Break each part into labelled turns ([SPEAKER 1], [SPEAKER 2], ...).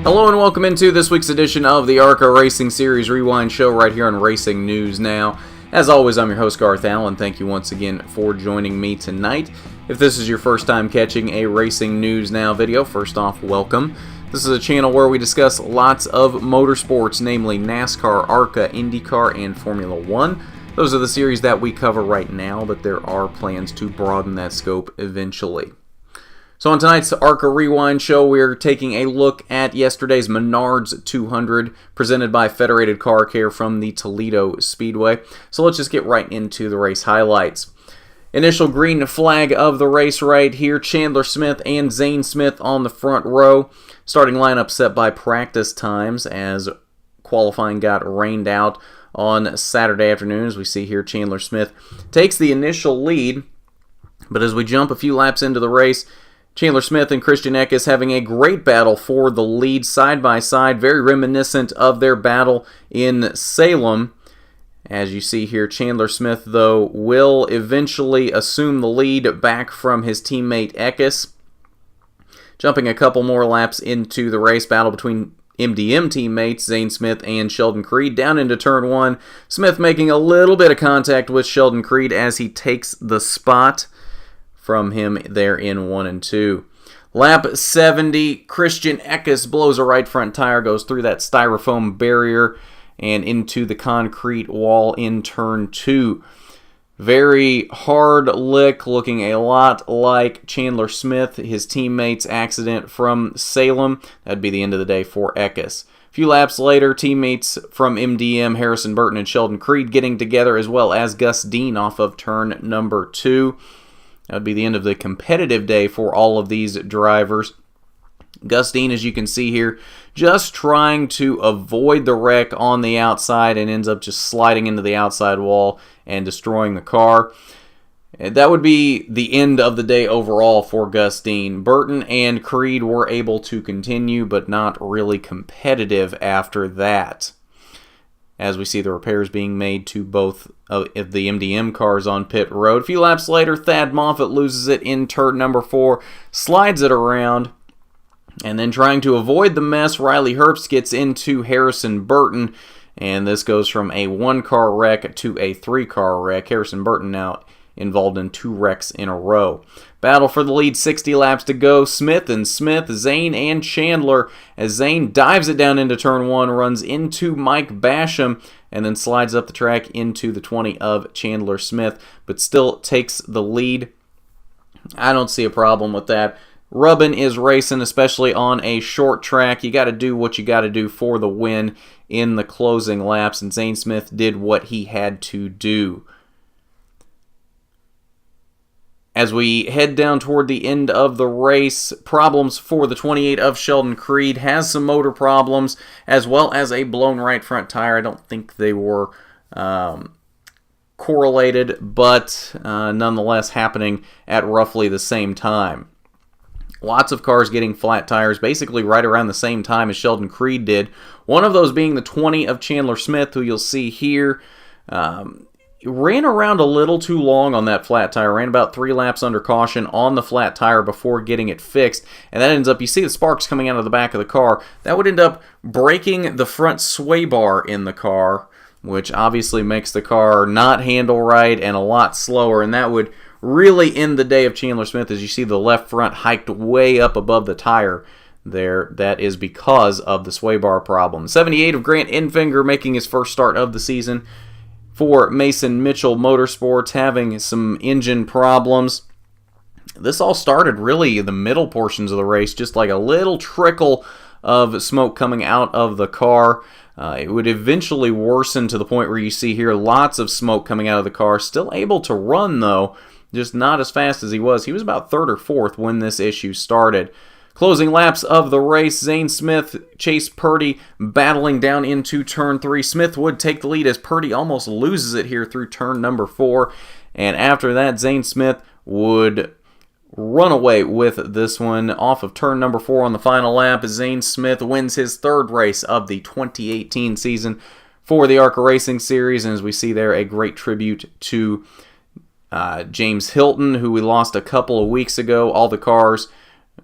[SPEAKER 1] Hello and welcome into this week's edition of the ARCA Racing Series Rewind Show right here on Racing News Now. As always, I'm your host Garth Allen. Thank you once again for joining me tonight. If this is your first time catching a Racing News Now video, first off, welcome. This is a channel where we discuss lots of motorsports, namely NASCAR, ARCA, IndyCar, and Formula One. Those are the series that we cover right now, but there are plans to broaden that scope eventually. So on tonight's ARCA Rewind Show, we're taking a look at yesterday's Menards 200 presented by Federated Car Care from the Toledo Speedway. So let's just get right into the race highlights. Initial green flag of the race right here, Chandler Smith and Zane Smith on the front row. Starting lineup set by practice times as qualifying got rained out on Saturday afternoon. As we see here, Chandler Smith takes the initial lead, but as we jump a few laps into the race, Chandler Smith and Christian Eckes having a great battle for the lead side by side, very reminiscent of their battle in Salem. As you see here, Chandler Smith, though, will eventually assume the lead back from his teammate Eckes. Jumping a couple more laps into the race, battle between MDM teammates Zane Smith and Sheldon Creed down into turn one. Smith making a little bit of contact with Sheldon Creed as he takes the spot from him there in 1 and 2. Lap 70, Christian Eckes blows a right front tire, goes through that styrofoam barrier and into the concrete wall in turn 2. Very hard lick, looking a lot like Chandler Smith, his teammate's accident from Salem. That'd be the end of the day for Eckes. A few laps later, teammates from MDM, Harrison Burton and Sheldon Creed getting together, as well as Gus Dean off of turn number 2. That would be the end of the competitive day for all of these drivers. Gus Dean, as you can see here, just trying to avoid the wreck on the outside and ends up just sliding into the outside wall and destroying the car. That would be the end of the day overall for Gus Dean. Burton and Creed were able to continue, but not really competitive after that, as we see the repairs being made to both of the MDM cars on pit road. A few laps later, Thad Moffitt loses it in turn number 4, slides it around, and then trying to avoid the mess, Riley Herbst gets into Harrison Burton, and this goes from a 1-car wreck to a 3-car wreck. Harrison Burton now involved in 2 wrecks in a row. Battle for the lead, 60 laps to go. Smith and Smith, Zane and Chandler, as Zane dives it down into turn 1, runs into Mike Basham, and then slides up the track into the 20 of Chandler Smith, but still takes the lead. I don't see a problem with that. Rubbin is racing, especially on a short track. You got to do what you got to do for the win in the closing laps, and Zane Smith did what he had to do. As we head down toward the end of the race, problems for the 28 of Sheldon Creed, has some motor problems, as well as a blown right front tire. I don't think they were correlated, but nonetheless happening at roughly the same time. Lots of cars getting flat tires basically right around the same time as Sheldon Creed did. One of those being the 20 of Chandler Smith, who you'll see here. Ran around a little too long on that flat tire. Ran about 3 laps under caution on the flat tire before getting it fixed. And that ends up, you see the sparks coming out of the back of the car. That would end up breaking the front sway bar in the car, which obviously makes the car not handle right and a lot slower. And that would really end the day of Chandler Smith, as you see the left front hiked way up above the tire there. That is because of the sway bar problem. 78 of Grant Enfinger making his first start of the season for Mason Mitchell Motorsports, having some engine problems. This all started really in the middle portions of the race, just like a little trickle of smoke coming out of the car. It would eventually worsen to the point where you see here lots of smoke coming out of the car. Still able to run, though, just not as fast as he was. He was about 3rd or 4th when this issue started. Closing laps of the race, Zane Smith, Chase Purdy battling down into turn 3. Smith would take the lead as Purdy almost loses it here through turn number 4. And after that, Zane Smith would run away with this one off of turn number 4 on the final lap. Zane Smith wins his 3rd race of the 2018 season for the ARCA Racing Series. And as we see there, a great tribute to James Hilton, who we lost a couple of weeks ago. All the cars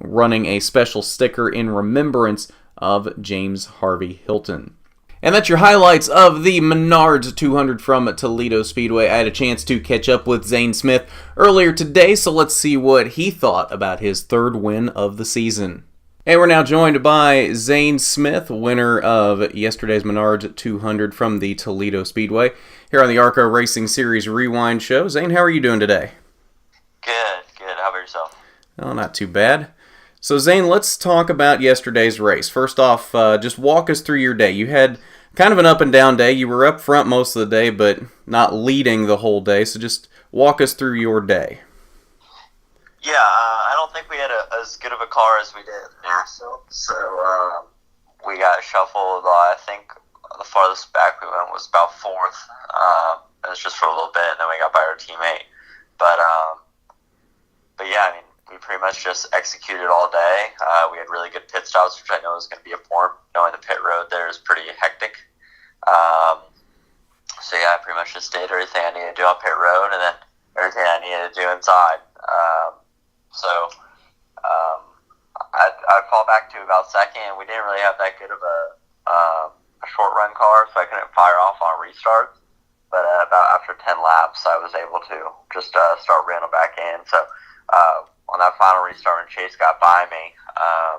[SPEAKER 1] running a special sticker in remembrance of James Harvey Hilton. And that's your highlights of the Menard 200 from Toledo Speedway. I had a chance to catch up with Zane Smith earlier today, so let's see what he thought about his third win of the season. And we're now joined by Zane Smith, winner of yesterday's Menard 200 from the Toledo Speedway, here on the ARCA Racing Series Rewind Show. Zane, how are you doing today?
[SPEAKER 2] Good. How about yourself?
[SPEAKER 1] Oh, not too bad. So, Zane, let's talk about yesterday's race. First off, just walk us through your day. You had kind of an up and down day. You were up front most of the day, but not leading the whole day. So just walk us through your day.
[SPEAKER 2] Yeah, I don't think we had as good of a car as we did at Nashville. So we got shuffled. I think the farthest back we went was about fourth. It was just for a little bit, and then we got by our teammate. But yeah, I mean, we pretty much just executed all day. We had really good pit stops, which I know is going to be important. Knowing the pit road there is pretty hectic. So yeah, I pretty much just did everything I needed to do on pit road, and then everything I needed to do inside. I'd fall back to about second. We didn't really have that good of a short run car, so I couldn't fire off on restarts. But about after 10 laps, I was able to just start reeling back in. So on that final restart, when Chase got by me, I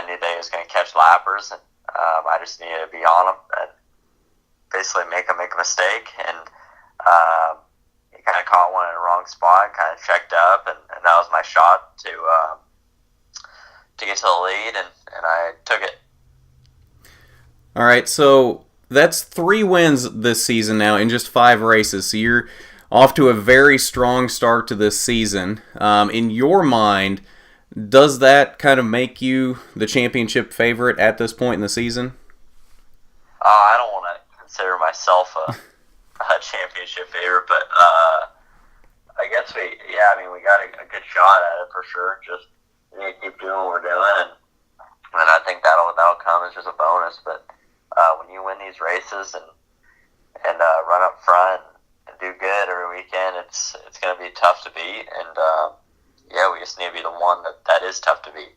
[SPEAKER 2] knew that he was going to catch lappers, and I just needed to be on him and basically make him make a mistake. And he kind of caught one in the wrong spot, kind of checked up, and that was my shot to get to the lead, and I took it.
[SPEAKER 1] All right, so that's 3 wins this season now in just 5 races. So you're off to a very strong start to this season. In your mind, does that kind of make you the championship favorite at this point in the season?
[SPEAKER 2] I don't want to consider myself a championship favorite, but I guess we got a good shot at it for sure. Just we need to keep doing what we're doing, and I think that'll come as just a bonus. But when you win these races and run up front and do good every weekend, it's going to be tough to beat, and yeah, we just need to be the one that is tough to beat.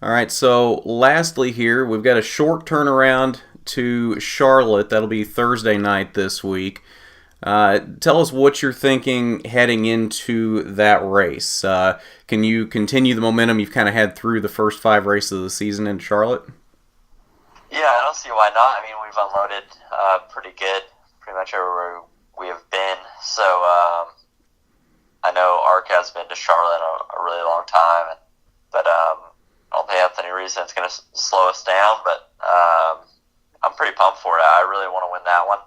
[SPEAKER 1] All right, so lastly here, we've got a short turnaround to Charlotte. That'll be Thursday night this week. Tell us what you're thinking heading into that race. Can you continue the momentum you've kind of had through the first 5 races of the season in Charlotte?
[SPEAKER 2] Yeah, I don't see why not. I mean, we've unloaded pretty good, pretty much everywhere we have been. So I know ARCA has been to Charlotte a really long time, but I don't think that's any reason it's going to slow us down. But I'm pretty pumped for it. I really want to win that one.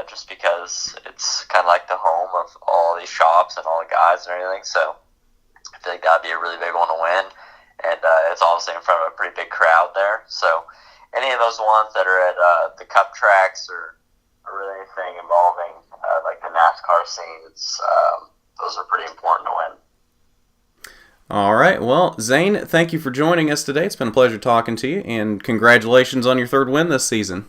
[SPEAKER 2] Just because it's kind of like the home of all these shops and all the guys and everything. So I feel like that'd be a really big one to win. And it's obviously in front of a pretty big crowd there. So any of those ones that are at the cup tracks or really anything involving like the NASCAR scene, those are pretty important to win.
[SPEAKER 1] All right. Well, Zane, thank you for joining us today. It's been a pleasure talking to you, and congratulations on your 3rd win this season.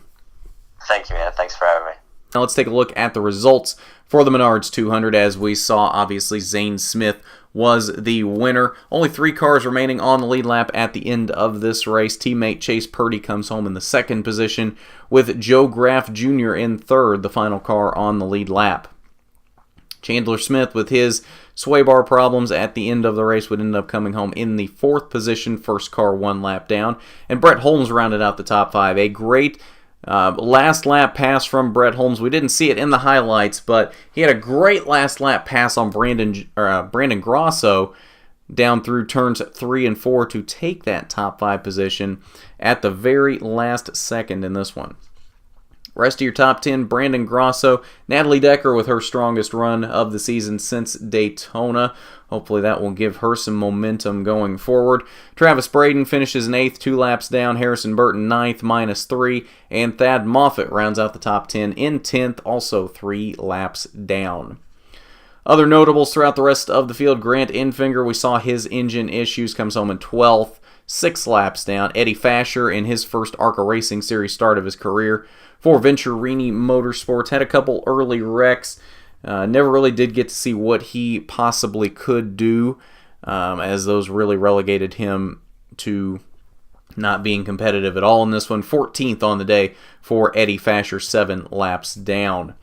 [SPEAKER 2] Thank you, man. Thanks for having me.
[SPEAKER 1] Now let's take a look at the results for the Menards 200. As we saw, obviously, Zane Smith was the winner. Only 3 cars remaining on the lead lap at the end of this race. Teammate Chase Purdy comes home in the 2nd position, with Joe Graff Jr. in 3rd, the final car on the lead lap. Chandler Smith, with his sway bar problems at the end of the race, would end up coming home in the 4th position, first car 1 lap down. And Brett Holmes rounded out the top 5. A great last lap pass from Brett Holmes. We didn't see it in the highlights, but he had a great last lap pass on Brandon Grosso down through turns 3 and 4 to take that top 5 position at the very last second in this one. Rest of your top 10, Brandon Grosso, Natalie Decker with her strongest run of the season since Daytona. Hopefully that will give her some momentum going forward. Travis Braden finishes in 8th, 2 laps down. Harrison Burton 9th, -3. And Thad Moffitt rounds out the top 10 in 10th, also 3 laps down. Other notables throughout the rest of the field, Grant Enfinger, we saw his engine issues, comes home in 12th, 6 laps down. Eddie Fasher in his first ARCA Racing Series start of his career for Venturini Motorsports, had a couple early wrecks. Never really did get to see what he possibly could do, as those really relegated him to not being competitive at all in this one. 14th on the day for Eddie Fasher, 7 laps down.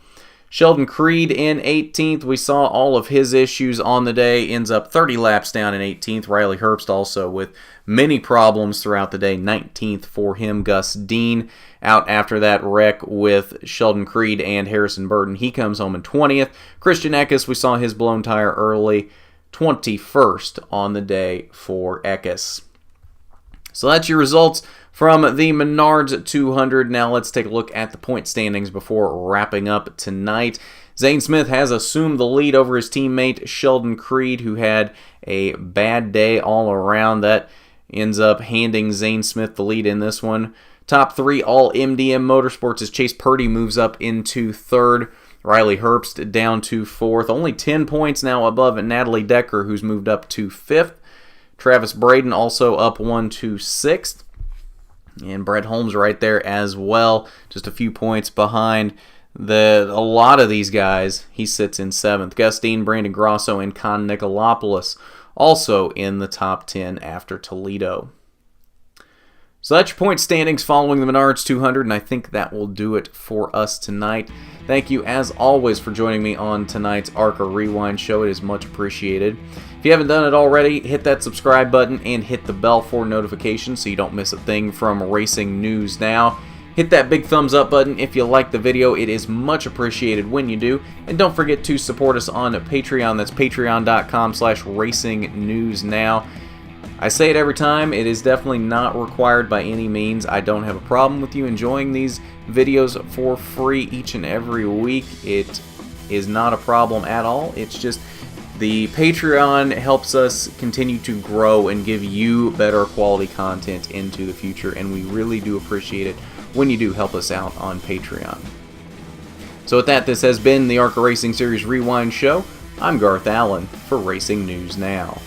[SPEAKER 1] Sheldon Creed in 18th. We saw all of his issues on the day. Ends up 30 laps down in 18th. Riley Herbst also with many problems throughout the day. 19th for him. Gus Dean out after that wreck with Sheldon Creed and Harrison Burton. He comes home in 20th. Christian Eckes, we saw his blown tire early. 21st on the day for Eckes. So that's your results from the Menards 200. Now let's take a look at the point standings before wrapping up tonight. Zane Smith has assumed the lead over his teammate Sheldon Creed, who had a bad day all around. That ends up handing Zane Smith the lead in this one. Top 3, all MDM Motorsports, as Chase Purdy moves up into 3rd. Riley Herbst down to 4th. Only 10 points now above Natalie Decker, who's moved up to 5th. Travis Braden also up 1 to 6th. And Brett Holmes right there as well, just a few points behind a lot of these guys. He sits in 7th. Gus Dean, Brandon Grosso, and Con Nicolopoulos also in the top 10 after Toledo. So that's your point standings following the Menards 200, and I think that will do it for us tonight. Thank you, as always, for joining me on tonight's ARCA Rewind Show. It is much appreciated. If you haven't done it already, hit that subscribe button and hit the bell for notifications so you don't miss a thing from Racing News Now. Hit that big thumbs up button if you like the video. It is much appreciated when you do. And don't forget to support us on Patreon. That's patreon.com/racingnewsnow. I say it every time, it is definitely not required by any means. I don't have a problem with you enjoying these videos for free each and every week. It is not a problem at all. It's just the Patreon helps us continue to grow and give you better quality content into the future, and we really do appreciate it when you do help us out on Patreon. So with that, this has been the ARCA Racing Series Rewind Show. I'm Garth Allen for Racing News Now.